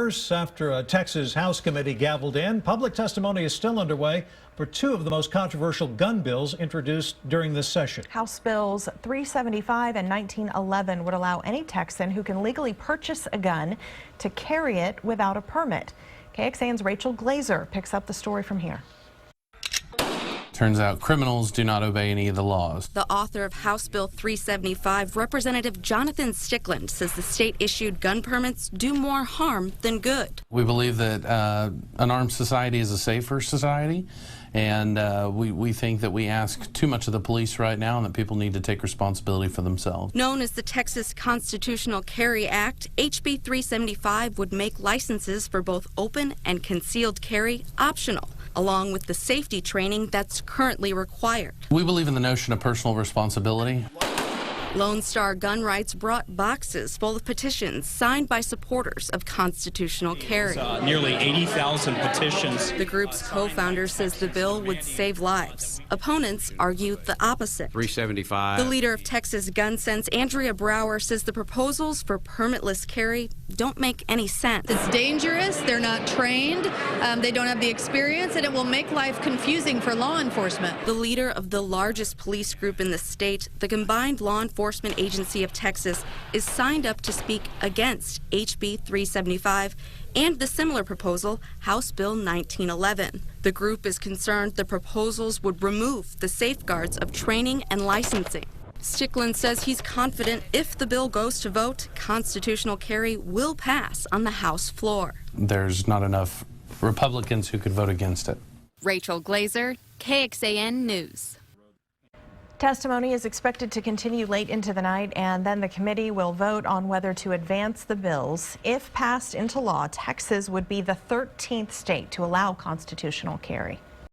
hours after a Texas House committee gavelled in, public testimony is still underway for two of the most controversial gun bills introduced during this session. House Bills 375 and 1911 would allow any Texan who can legally purchase a gun to carry it without a permit. KXAN's Rachel Glaser picks up the story from here. Turns out criminals do not obey any of the laws. The author of House Bill 375, Representative Jonathan Stickland, says the state-issued gun permits do more harm than good. We believe that an armed society is a safer society, and we think that we ask too much of the police right now and that people need to take responsibility for themselves. Known as the Texas Constitutional Carry Act, HB 375 would make licenses for both open and concealed carry optional, along with the safety training that's currently required. We believe in the notion of personal responsibility. Lone Star Gun Rights brought boxes full of petitions signed by supporters of constitutional carry. Nearly 80,000 petitions. The group's co-founder says the bill would save lives. Opponents argue the opposite. 375. The leader of Texas Gun Sense, Andrea Brower, says the proposals for permitless carry don't make any sense. It's dangerous, they're not trained, they don't have the experience, and it will make life confusing for law enforcement. The leader of the largest police group in the state, the Combined Law Enforcement Agency of Texas, is signed up to speak against HB 375 and the similar proposal, House Bill 1911. The group is concerned the proposals would remove the safeguards of training and licensing. Stickland says he's confident if the bill goes to vote, constitutional carry will pass on the House floor. There's not enough Republicans who could vote against it. Rachel Glaser, KXAN News. Testimony is expected to continue late into the night, and then the committee will vote on whether to advance the bills. If passed into law, Texas would be the 13th state to allow constitutional carry.